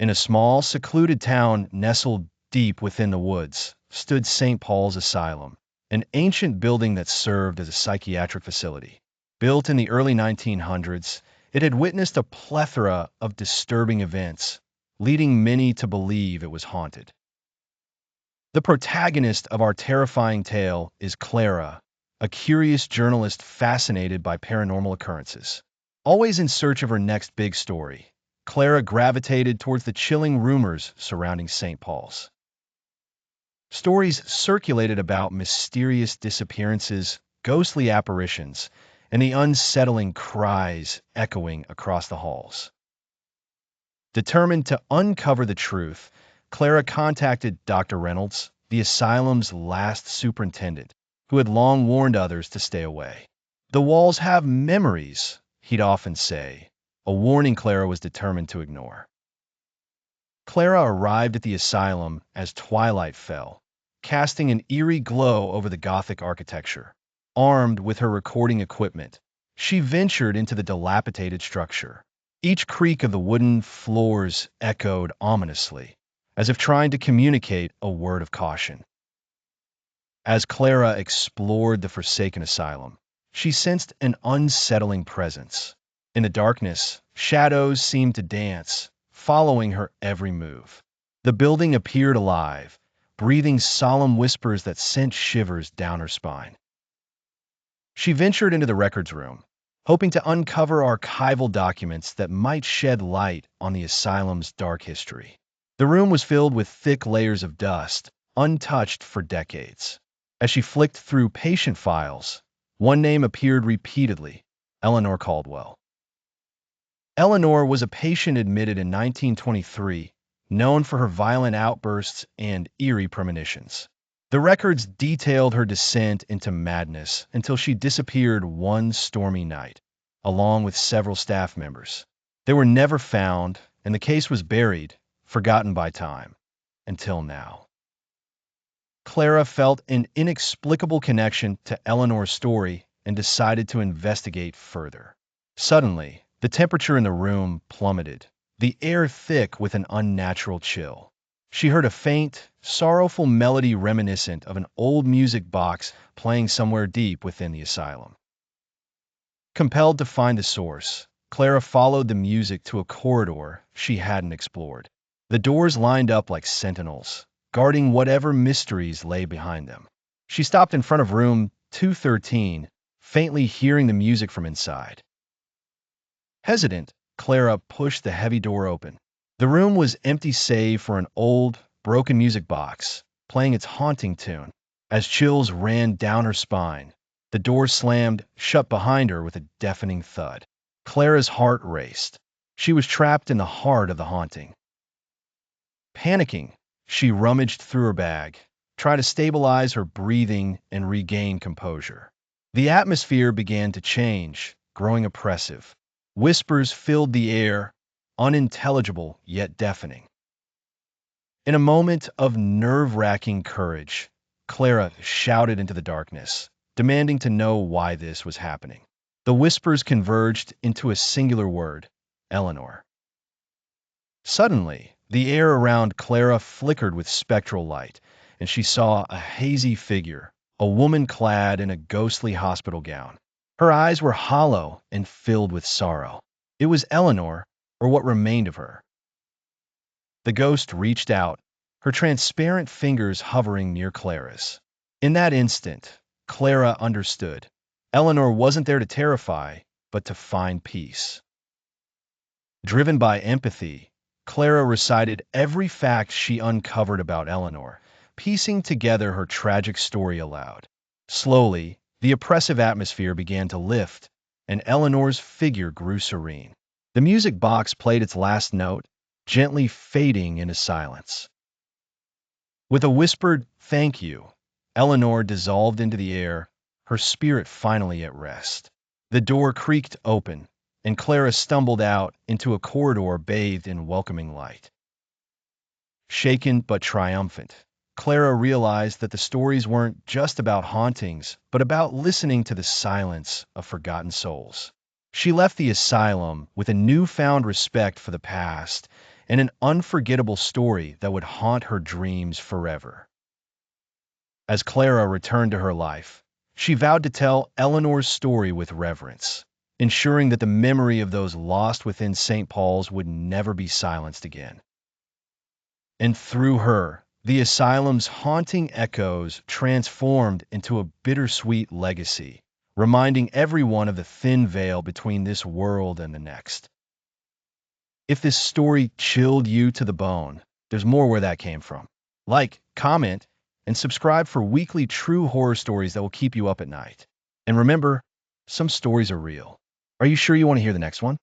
In a small, secluded town nestled deep within the woods stood St. Paul's Asylum, an ancient building that served as a psychiatric facility. Built in the early 1900s, it had witnessed a plethora of disturbing events, leading many to believe it was haunted. The protagonist of our terrifying tale is Clara, a curious journalist fascinated by paranormal occurrences. Always in search of her next big story, Clara gravitated towards the chilling rumors surrounding St. Paul's. Stories circulated about mysterious disappearances, ghostly apparitions, and the unsettling cries echoing across the halls. Determined to uncover the truth, Clara contacted Dr. Reynolds, the asylum's last superintendent, who had long warned others to stay away. "The walls have memories," he'd often say, a warning Clara was determined to ignore. Clara arrived at the asylum as twilight fell, casting an eerie glow over the Gothic architecture. Armed with her recording equipment, she ventured into the dilapidated structure. Each creak of the wooden floors echoed ominously, as if trying to communicate a word of caution. As Clara explored the forsaken asylum, she sensed an unsettling presence. In the darkness, shadows seemed to dance, following her every move. The building appeared alive, breathing solemn whispers that sent shivers down her spine. She ventured into the records room, hoping to uncover archival documents that might shed light on the asylum's dark history. The room was filled with thick layers of dust, untouched for decades. As she flicked through patient files, one name appeared repeatedly: Eleanor Caldwell. Eleanor was a patient admitted in 1923, known for her violent outbursts and eerie premonitions. The records detailed her descent into madness until she disappeared one stormy night, along with several staff members. They were never found, and the case was buried, forgotten by time, until now. Clara felt an inexplicable connection to Eleanor's story and decided to investigate further. Suddenly, the temperature in the room plummeted, the air thick with an unnatural chill. She heard a faint, sorrowful melody reminiscent of an old music box playing somewhere deep within the asylum. Compelled to find the source, Clara followed the music to a corridor she hadn't explored. The doors lined up like sentinels, guarding whatever mysteries lay behind them. She stopped in front of room 213, faintly hearing the music from inside. Hesitant, Clara pushed the heavy door open. The room was empty save for an old, broken music box, playing its haunting tune. As chills ran down her spine, the door slammed shut behind her with a deafening thud. Clara's heart raced. She was trapped in the heart of the haunting. Panicking, she rummaged through her bag, tried to stabilize her breathing and regain composure. The atmosphere began to change, growing oppressive. Whispers filled the air, unintelligible yet deafening. In a moment of nerve-wracking courage, Clara shouted into the darkness, demanding to know why this was happening. The whispers converged into a singular word: Eleanor. Suddenly, the air around Clara flickered with spectral light, and she saw a hazy figure, a woman clad in a ghostly hospital gown. Her eyes were hollow and filled with sorrow. It was Eleanor, or what remained of her. The ghost reached out, her transparent fingers hovering near Clara's. In that instant, Clara understood. Eleanor wasn't there to terrify, but to find peace. Driven by empathy, Clara recited every fact she uncovered about Eleanor, piecing together her tragic story aloud. Slowly, the oppressive atmosphere began to lift, and Eleanor's figure grew serene. The music box played its last note, gently fading into silence. With a whispered "thank you," Eleanor dissolved into the air, her spirit finally at rest. The door creaked open, and Clara stumbled out into a corridor bathed in welcoming light. Shaken but triumphant, Clara realized that the stories weren't just about hauntings, but about listening to the silence of forgotten souls. She left the asylum with a newfound respect for the past and an unforgettable story that would haunt her dreams forever. As Clara returned to her life, she vowed to tell Eleanor's story with reverence, ensuring that the memory of those lost within St. Paul's would never be silenced again. And through her, the asylum's haunting echoes transformed into a bittersweet legacy, reminding everyone of the thin veil between this world and the next. If this story chilled you to the bone, there's more where that came from. Like, comment, and subscribe for weekly true horror stories that will keep you up at night. And remember, some stories are real. Are you sure you want to hear the next one?